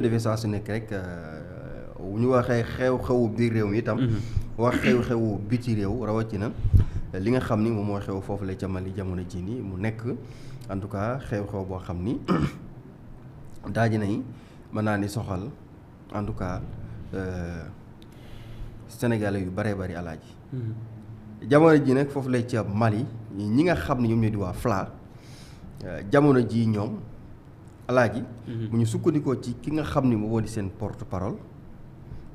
defee saa su nekk rek bu ñu waxee xew-xewu biir réew mi itam. wax xew-xewu biti réew rawatina li nga xam ni moom moo xew foofu la ca Mali jamono jii nii mu nekk en tout cas xew-xew boo xam ni daaji nañ mën naa ni soxal en tout cas sénégalais yu bëree bëri alaaji. jamono ji nag foofu la ca Mali ñi nga xam ne ñoom ñoo di waa FLA jamono ji ñoom. alaaji bu ñu sukkandikoo ci ki nga xam ni moo di seen porte parole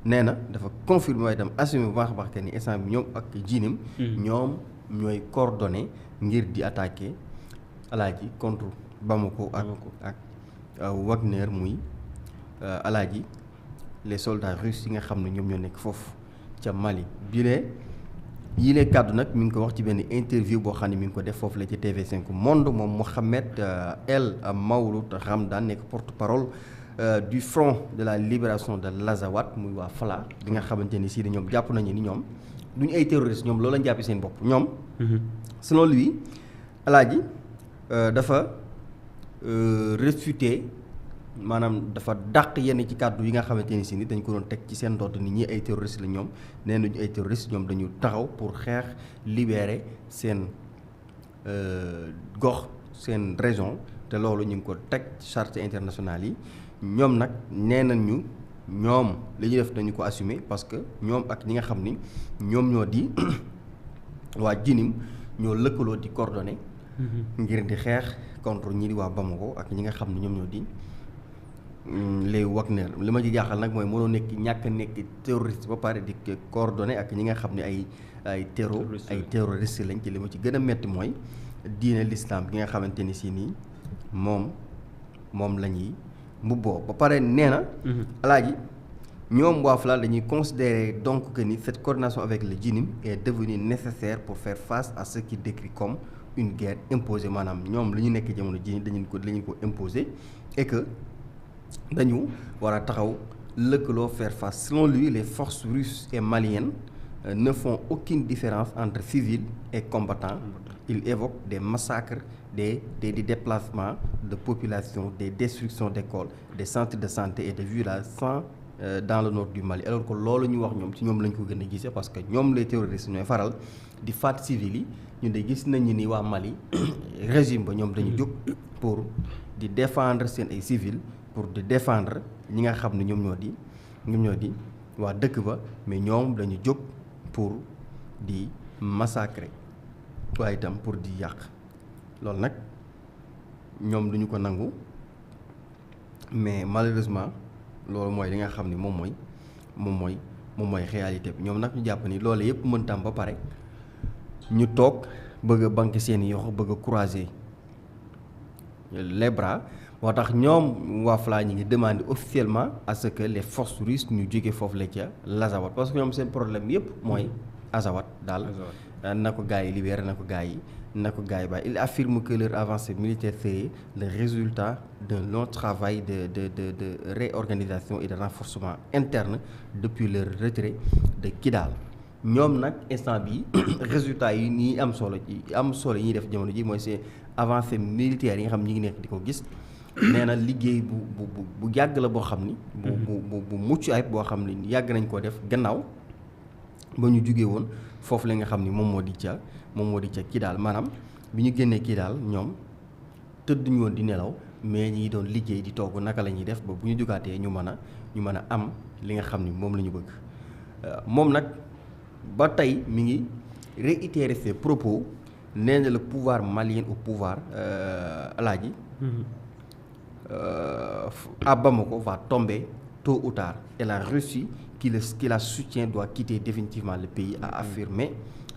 nee na dafa confirmer waaye itam assumer bu baax a baax que ni instant bi ñoom ak jiinim ñoom ñooy coordonné ngir di attaquer alaaji contre Bamako ak Wagner muy alaaji les soldats russes yi nga xam ne ñoom ñoo nekk foofu ca Mali yilee kàddu nag mi ngi ko wax ci benn interview boo xam ne mi ngi ko def foofu la ci TV5 Monde moom Mohamed El Mawlud Ramdan nekk porte-parole du Front de la Libération de l'Azawad muy waa FLA bi nga xamante ni si ñoom jàpp nañu ni ñoom duñu ay terroristes ñoom loolu lañ jàppee seen bopp ñoom selon lui alaaji dafa réfuté maanaam dafa dàq yenn ci kàddu yi nga xamante ni si ni dañ ko doon teg ci seen ndodd ni ñi ay terroristes la ñoom nee nañu ay terroristes ñoom dañu taxaw pour xeex libérer seen gox seen région te loolu ñu ngi ko teg charte internationale yi ñoom nag nee nañu ñoom li ñu def dañu ko assumer parce que ñoom ak ñi nga xam ni ñoom ñoo di waa jinim ñoo lëkkaloo di coordonné ngir di xeex contre ñi di waa Bamako ak ñi nga xam ne ñoom ñoo di les Wagner li ma ci jaaxal nag mooy mënoo ñàkk nekk terroriste ba pare di coordonné ak ñi nga xam ne ay terroriste lañ ci li ma ci gën a metti mooy diine l'islam gi nga xamante ni si nii moom la ñuy mbubboo ba pare nee na alaaji ñoom waa FLA dañuy considérer donc que ni cette coordination avec le JINIM est devenue nécessaire pour faire face à ce qu'il décrit comme une guerre imposée maanaam ñoom li ñu nekk jamono ji dañu ko imposer et que dañu war a taxaw lëkkaloo faire face selon lui les forces russes et maliennes ne font aucune différence entre civils et combattants. Il évoque des massacres, des déplacements de population, des destructions d'écoles, des centres de santé et de villages dans le nord du Mali alors que loolu ñu wax ñoom ci ñoom lañ ko gën a gisee parce que ñoom les terroristes ñooy faral di faat civils yi ñu de gis nañu ni waa Mali régime ba ñoom dañu jóg pour di défendre seen ay civils pour di défendre ñi nga xam ne ñoom ñoo di waa dëkk ba mais ñoom dañu jóg pour di massacrer waaye itam pour di yàq loolu nag ñoom duñu ko nangu mais malheureusement loolu mooy li nga xam ni moom mooy réalité bi ñoom nag ñu jàpp ni loolu yëpp mënta am ba pare ñu toog bëgg a banquer seeni yoxo bëgg a croiser les bras moo tax ñoom waa FLA ñi ngi demander officiellement à ce que les forces russes ñu jóge foofu la ca l'Azawad parce que ñoom seen problème yëpp mooy Azawad daal na ko gars yi libéré na ko gars yi bàyyi il affirme que leur avancée militaire serait le résultat d'un long travail de réorganisation et de renforcement interne depuis leur retrait de Kidal ñoom nag instant bi résultat yi ñi am solo yi ñuy def jamono ji mooy c'est avancée militaire yi nga xam ñi ngi nekk di ko gis nee na liggéey bu yàgg la boo xam ni bu mucc ayib boo xam ni yàgg nañ koo def gannaaw ba ñu jugee woon foofu la nga xam ni moom moo di ca Kidal maanaam bi ñu génnee Kidal ñoom tëdduñu woon di nelaw mais ñi doon liggéey di togg naka la ñuy def ba bu ñu jugaatee ñu mën a am li nga xam ni moom la ñu bëgg moom nag ba tey mi ngi réitérer ses propos nee na le pouvoir malien au pouvoir alaaji à Bamako va tomber tôt ou tard et la Russie qui la soutient doit quitter définitivement le pays, a affirmé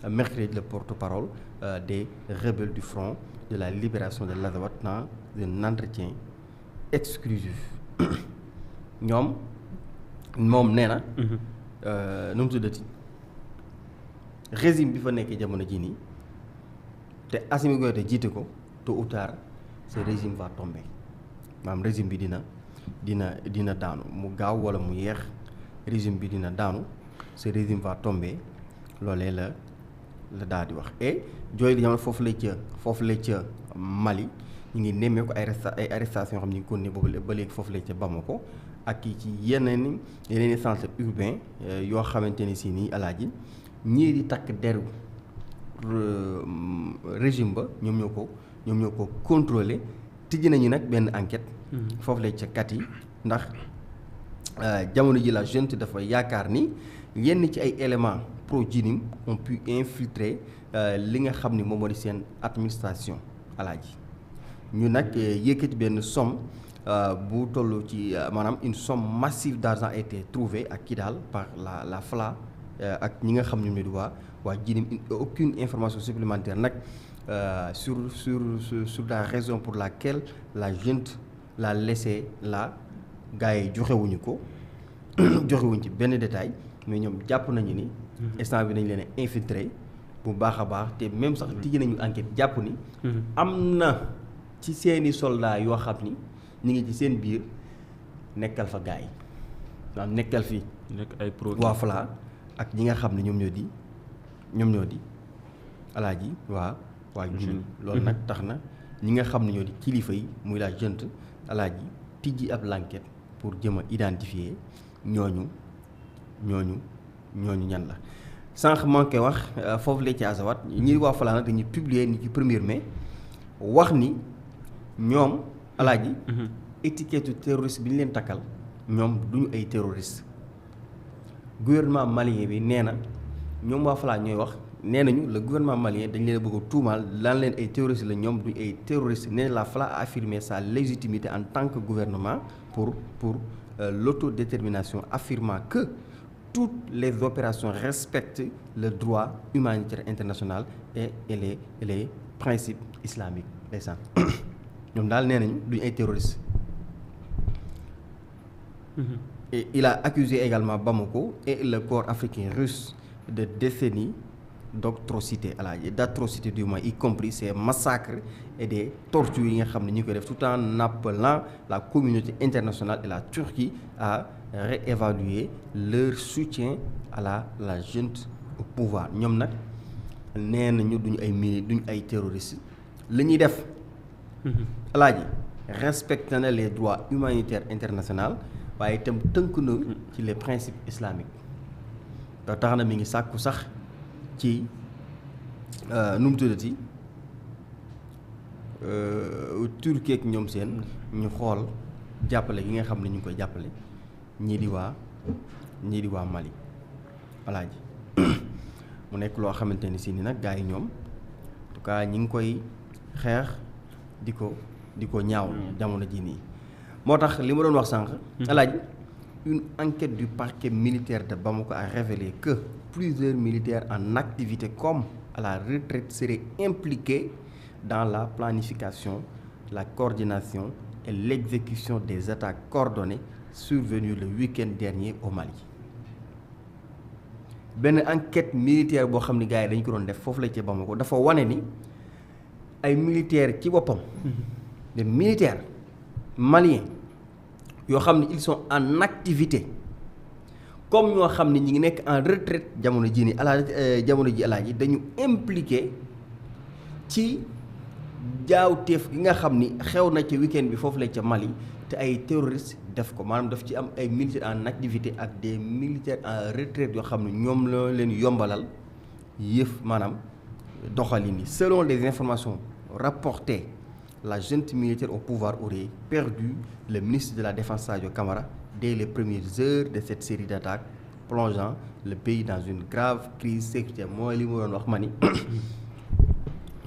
mercredi le porte-parole des rebelles du Front de la Libération de l'Azawad dans un entretien exclusif moom nee na nu mu tuddati régime bi fa nekkee jamono ji nii te Assimi Goïta jiite ko tôt ou tard ce régime va tomber maanaam régime bi dina daanu mu gaaw wala mu yeex régime bi dina daanu ce régime va tomber loolee la daal di wax et jooy di jamono foofu la ca Mali ñu ngi nemmee ko ay arrestation yoo xam ne ñu ngi ko ne boobu ba léegi foofu la ca Bamako ak ci yeneen centre urbain yoo xamante ni si nii alaaji ñii di takk deru régime ba ñoom ñoo ko contrôler tijji nañu nag benn enquête foofu lay ca kat yi ndax jamono ji la junte dafa yaakaar ni yenn ci ay éléments pro-Djinim ont pu infiltrer li nga xam ni moom moo di seen administration alaaji ñu nag yëkkati benn somme bu toll ci maanaam une somme massive d'argent a été trouvée à Kidal par la FLA ak ñi nga xam ñoom ne di waa Djinim aucune information supplémentaire nag sur la raison pour laquelle la junte l'a laissé là gars yi joxewuñu ko joxewuñ ci benn détail mais ñoom jàpp nañu ni instant bi nañ leen a infiltré bu baax a baax te même sax tijji nañu enquête jàpp ni am na ci seeni soldats yoo xam ni ñu ngi ci seen biir nekkal fa gars yi maanaam nekkal fi nekk ay pro waa FLA ak ñi nga xam ne ñoom ñoo di alaaji waa Djinim loolu nag tax na ñi nga xam ne ñoo di kilifa yi muy la junte alaaji tijji ab l'enquête pour jëm a identifier ñooñu ñan la sànq manqué wax foofu la ci Azawad ñi waa FLA nag dañuy publier ni ci 1er mai wax ni ñoom alaaji étiquette terroriste bi ñu leen takkal ñoom duñu ay terroriste gouvernement malien bi nee na ñoom waa FLA ñooy wax nee nañu le gouvernement malien dañ leen a bëgg a tuumaal lan leen ay terroriste la ñoom duñu ay terroriste nee na la FLA a affirmé sa légitimité en tant que gouvernement pour l'autodétermination, affirmant que toutes les opérations respectent le droit humanitaire international et les principes islamiques ndeysaan ñoom daal nee nañu duñu ay terroristes. Et il a accusé également Bamako et le corps africain russe de décennies d'atrocités du moins, y compris ces massacres et des tortures yi nga xam ne ñu koy def tout en appelant la communauté internationale et la Turquie à réévaluer leur soutien à la junte au pouvoir. ñoom nag nee nañu duñu ay terroristes li ñuy def alaaji respecté na les droits humanitaires internationaux waaye itam tënk na ci les principes islamiques da tax na mi ngi sàkku sax ci nu mu tuddati Turquie ak ñoom seen ñu xool jàppale gi nga xam ne ñu ngi koy jàppale ñii di waa Mali alaaji mu nekk loo xamante ni si ni nag gars yi ñoom en tout cas ñi ngi koy xeex di ko ñaaw jamono ji nii moo tax li ma doon wax sànq alaaji une enquête du parquet militaire de Bamako a révélé que plusieurs militaires en activité comme à la retraite seraient impliqués dans la planification, la coordination et l'exécution des attaques coordonnées survenues le week-end dernier au Mali. benn enquête militaire boo xam ne gars yi dañu ko doon def foofu la ci Bamako dafa wane ni ay militaires ci boppam des militaires maliens yoo xam ne ils sont en activité comme ñoo xam ne ñi ngi nekk en retraite jamono ji ni jamono ji alaaji dañu impliqué ci jaawteef gi nga xam ni xew na ca week-end bi foofu la ca Mali te ay terroristes def ko maanaam daf ci am ay militaires en activité ak des militaires en retraite yoo xam ne ñoom la leen yombalal yëf maanaam doxalin yi. Selon les informations rapportées, la junte militaire au pouvoir aurait perdu le ministre de la Défense Sadio Camara dès les premières heures de cette série d'attaques, plongeant le pays dans une grave crise sécuritaire. mooy li mu doon wax ma ni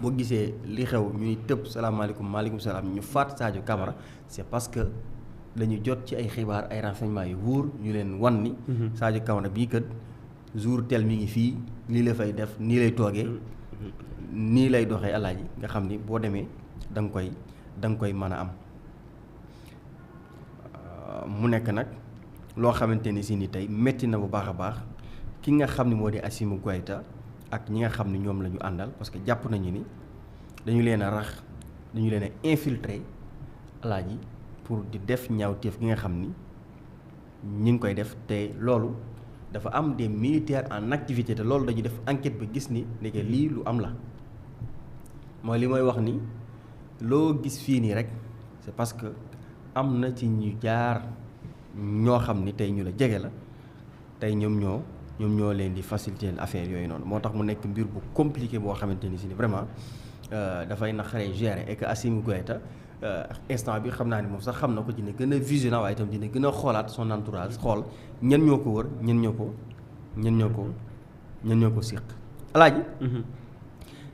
boo gisee li xew ñuy tëb salaamaaleykum maaleykum salaam ñu faat Sadio Camara c'est parce que dañu jot ci ay xibaar ay renseignements yu wóor ñu leen wan ni Sadio Camara bii kat jour tel mi ngi fii lii la fay def nii lay toogee nii lay doxee alaaji nga xam ni boo demee da nga koy mën a am mu nekk nag loo xamante ni si ni tey métti na bu baax a baax ki nga xam ni moo di Assimi Goïta ak ñi nga xam ni ñoom la ñu àndal parce que jàpp nañu ni dañu leen a rax dañu leen a infiltrer alaaji pour di def ñaawteef gi nga xam ni ñi ngi koy def te loolu dafa am des militaires en activité te loolu dañu def enquête ba gis ni léegi lii lu am la mooy li may wax ni loo gis fii nii rek c'est parce que am na ci ñu jaar ñoo xam ni tey ñu la jege la tey ñoom ñoo leen di faciliter affaire yooyu noonu moo tax mu nekk mbir bu compliqué boo xamante ni si ni vraiment dafay naqaree gérer et que Assimi Goïta instant bi xam naa ni moom sax xam na ko dina gën a vigilant waaye itam dina gën a xoolaat son entourage xool ñen ñoo ko wër ñen ñoo ko siq alaaji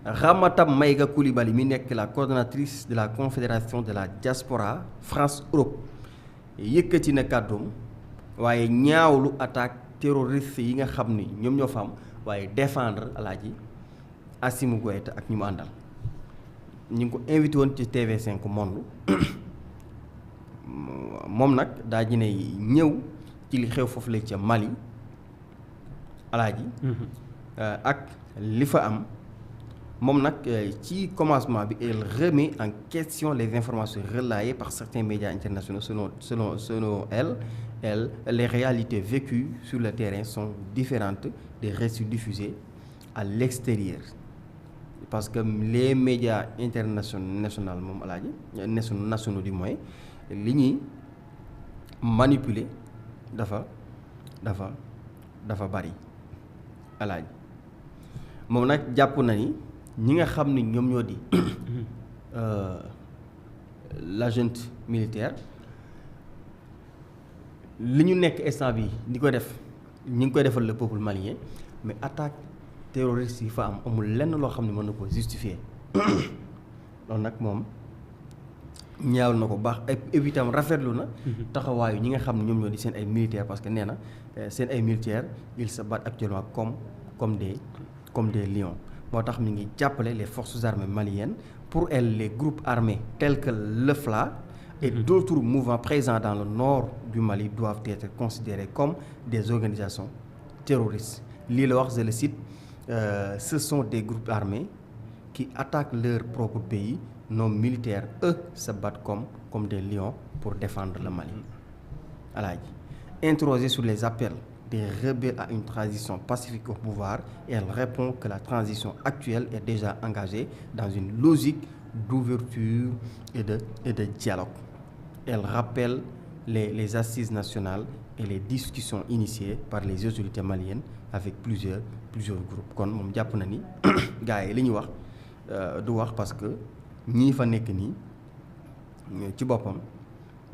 Ramata Maïga Coulibaly mi nekk la coordonnatrice de la confédération de la diaspora France Europe yëkkati na kàddoom waaye ñaawlu attaque terroriste yi nga xam ni ñoom ñoo fa am waaye défendre alaaji Assimi Goïta ak ñi mu àndal ñu ngi ko invité woon ci TV5 Monde moom nag daa ji ne ñëw ci li xew foofu la ca Mali alaaji ak li fa am moom nag ci commencement bi elle remet en question les informations relayées par certains médias internationaux selon elle les réalités vécues sur le terrain sont différentes des récits diffusés à l'extérieur parce que les médias internationaux moom alaaji nationaux du moins li ñuy manipuler dafa bari alaaji moom nag jàpp na ni ñi nga xam ni ñoom ñoo di la junte militaire li ñu nekk instant bi di ko def ñi ngi koy defal le peuple malien mais attaque terroriste yi fa am amul lenn loo xam ne mën na ko justifier loolu nag moom ñaawal na ko baax et puis itam rafetlu na taxawaayu ñi nga xam ne ñoom ñoo di seen ay militaires parce que nee na seen ay militaires ils se battent actuellement comme des lions moo tax mi ngi jàppale les forces armées maliennes pour elles les groupes armés tels que le FLA et d'autres mouvements présents dans le nord du Mali doivent être considérés comme des organisations terroristes lii la wax je le cite ce sont des groupes armés qui attaquent leur propre pays nos militaires eux se battent comme des lions pour défendre le Mali alaaji interrogé sur les appels des rebelles à une transition pacifique au pouvoir, elle répond que la transition actuelle est déjà engagée dans une logique d'ouverture et de dialogue. Elle rappelle les assises nationales et les discussions initiées par les autorités maliennes avec plusieurs groupes. kon moom jàpp na ni gars yi li ñuy wax du wax parce que ñii fa nekk nii ci boppam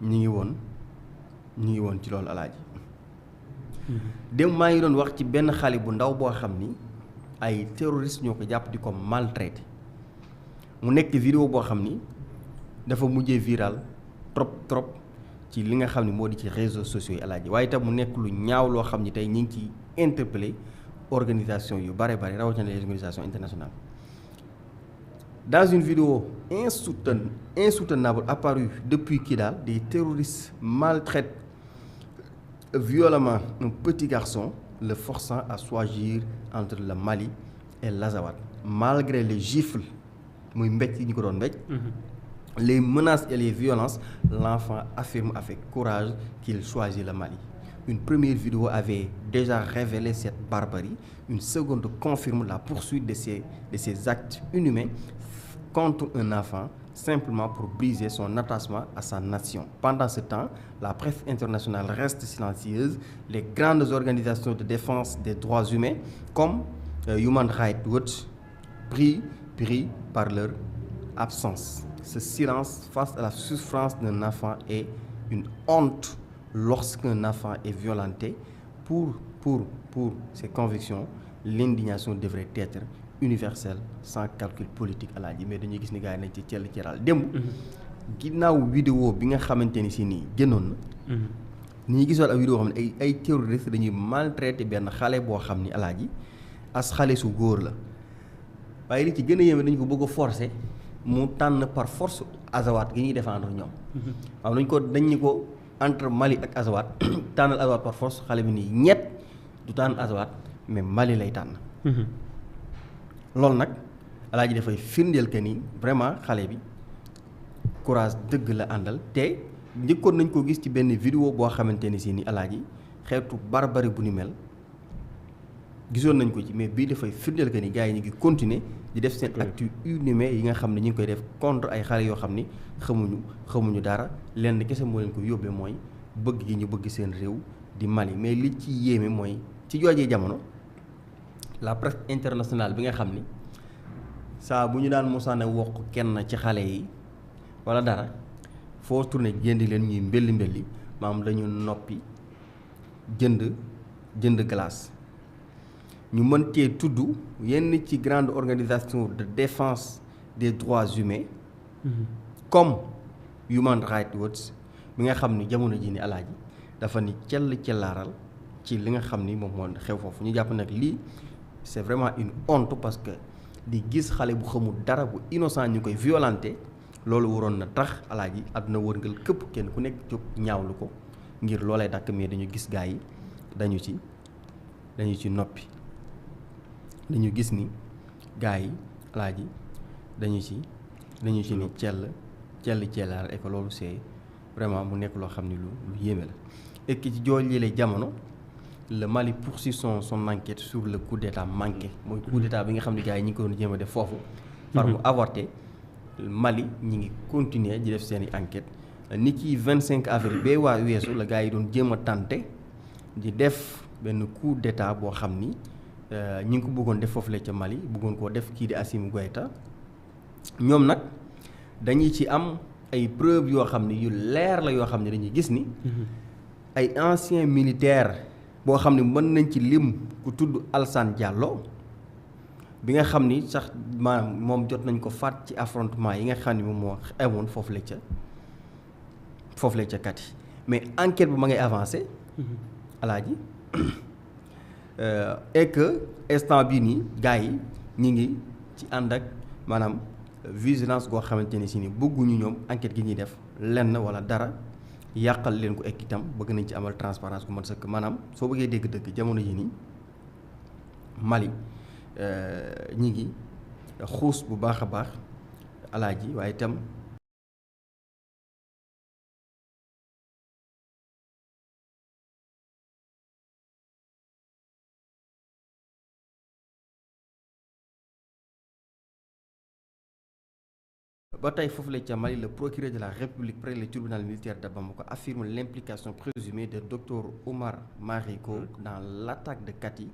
ñi ngi woon ci loolu alaaji dem maa ngi doon wax ci benn xale bu ndaw boo xam ni ay terroristes ñoo ko jàpp di ko maltraité mu nekk vidéo boo xam ni dafa mujjee viral trop ci li nga xam ni moo di ci réseaux sociaux yi alaaji waaye itam mu nekk lu ñaaw loo xam ni tey ñu ngi ciy interpellé organisation yu bare rawatina les organisations internationales. Dans une vidéo insoutenable apparue depuis Kidal, des terroristes maltraitent violemment un petit garçon, le forçant à choisir entre le Mali et l'Azawad. Malgré les gifles, les menaces et les violences, l'enfant affirme avec courage qu'il choisit le Mali. Une première vidéo avait déjà révélé cette barbarie. Une seconde confirme la poursuite de ces actes inhumains contre un enfant simplement pour briser son attachement à sa nation. Pendant ce temps, la presse internationale reste silencieuse. Les grandes organisations de défense des droits humains comme Human Rights Watch brillent par leur absence. Ce silence face à la souffrance d'un enfant est une honte lorsqu'un enfant est violenté. Pour ses convictions, l'indignation devrait être universelle sans calcul politique alaaji mais dañuy gis ni gars yi nañ ci ceral démb ginnaaw vidéo bi nga xamante ni si nii génnoon na ni gisoon ak vidéo xam ne ay terroristes dañuy maltraité benn xale boo xam ni alaaji as xale su góor la waaye li ci gën a yéeme dañu ko bëgg a forcer mu tànn par force Azawad gi ñuy défendre ñoom waaw dañ ko entre Mali ak Azawad tànnal Azawad par force xale bi nii ñett du tànn Azawad mais Mali lay tànn loolu nag alaaji dafay firndeel que ni vraiment xale bi courage dëgg la àndal te njëkkoon nañ ko gis ci benn vidéo boo xamante ni si ni alaaji xeetu barbarie bu ni mel gisoon nañ ko ci mais bii dafay firndeel que ni gars yi ñu ngi continuer di def seen actes inhumains yi nga xam ne ñu ngi koy def contre ay xale yoo xam ni xamuñu dara lenn kese moo leen ko yóbbee mooy bëgg gi ñu bëgg seen réew di Mali. Mais li ci yéeme mooy ci joojee jamono la presse internationale bi nga xam ni saa bu ñu daan mosaana wokk kenn ci xale yi wala dara foo tourné géndi leen ñuy mbelli maam dañu noppi jënd glace. ñu mën cee tudd yenn ci grande organisation de défense des droits humains comme Human Rights Watch bi nga xam ni jamono ji ni alaaji dafa ni cellaaral ci li nga xam ni moom moo xew foofu. ñu jàpp nag lii c'est vraiment une honte parce que di gis xale bu xamul dara bu innocent ñu koy violenté loolu waroon na tax alaaji àdduna wërngal këpp kenn ku nekk jóg ñaawlu ko ngir loolee dakk mais dañu gis gaa yi dañu ci noppi. dañu gis ni gaa yi alaaji dañu ci ni cellaar et que loolu c'est vraiment mu nekk loo xam ni lu yéeme la. et que ci joojulee jamono le Mali poursuit son enquête sur le coup d'état manqué mooy coup d'état bi nga xam ne gaa yi ñi ngi ko doon jéem a def foofu. par mu avorté Mali ñi ngi continuer di def seeni enquête ni ki 25 avril bee waa weesu la gaa yi doon jéem a tenté di def benn coup d'état boo xam ni. ñi ngi ko bëggoon def foofu la ca Mali bëggoon koo def kii di Assimi Goïta ñoom nag dañuy ci am ay preuves yoo xam ne yu leer la yoo xam ne dañuy gis ni ay anciens militaires boo xam ne mën nañ ci lim ku tudd Alassane Diallo bi nga xam ni sax maanaam moom jot nañ ko faat ci affrontement yi nga xam ne moom moo amoon foofu la ca Kati mais enquête bi ma ngay avancé alaaji et que instant bii nii gars yi ñi ngi ci ànd ak maanaam vigilance goo xamante ne si ni bëgguñu ñoom enquête gi ñuy def lenn wala dara yàqal leen ko ek itam bëgg nañ ci amal transparence gu mat sëkk maanaam soo bëggee dégg dëgg jamono yi nii Mali ñi ngi xuus bu baax a baax alaaji waaye itam ba tey foofu la ca Mali le procureur de la République près le tribunal militaire de Bamako affirme l'implication présumée de Dr Oumar Mariko dans l'attaque de Kati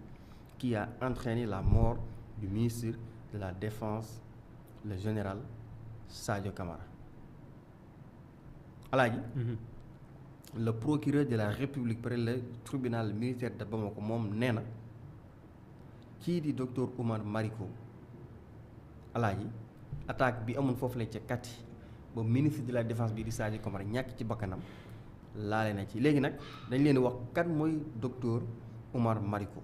qui a entraîné la mort du ministre de la Défense le général Sadio Camara. Alaaji le procureur de la République près le tribunal militaire de Bamako moom nee na kii di Dr Oumar Mariko alaaji attaque bi amoon foofu la ca Kati ba ministre de la défense bi di Sadio Camara ñàkk ci bakkanam laale na ci léegi nag dañ leen wax kan mooy docteur Oumar Mariko.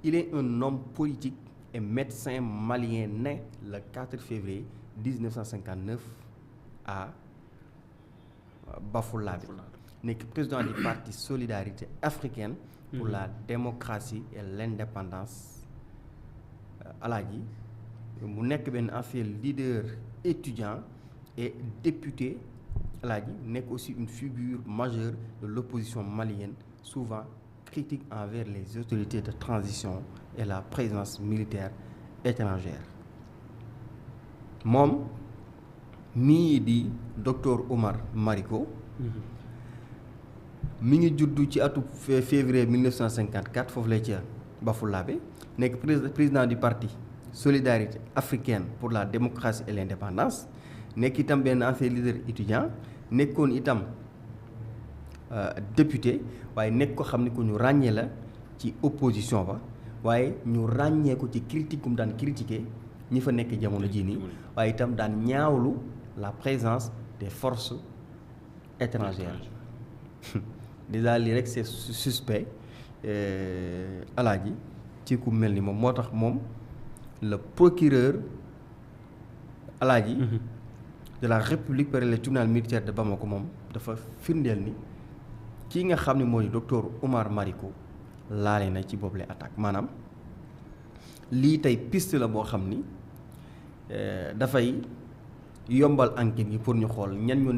Il est un homme politique et médecin malien né le 4 février 1959 à Bafoullabé nekk président du parti Solidarité africaine pour la démocratie et l'indépendance alaaji mu nekk benn ancien leader étudiant et député alaaji nekk aussi une figure majeure de l'opposition malienne souvent critique envers les autorités de transition et la présence militaire étrangère moom mii di docteur Oumar Mariko mi ngi juddu ci atu février 1954 foofu lay ca Bafoullabé nekk président du parti Solidarité africaine pour la démocratie et l'indépendance nekk itam benn ancien leader étudiant nekkoon itam député waaye nekk ko xam ne ko ñu ràññee la ci opposition ba waaye ñu ràññee ko ci critique kum daan critiquer ñi fa nekk jamono jii nii waaye itam daan ñaawlu la présence des forces étrangères déjà lii rek c'est suspect alaaji ci ku mel ni moom moo tax moom le procureur alaaji de la République près le tribunal militaire de Bamako moom dafa firndeel ni kii nga xam ne mooy docteur Oumar Mariko laale na ci boobule attaque maanaam lii tey piste la boo xam ni dafay yombal enquête yi pour ñu xool ñan ñu nekk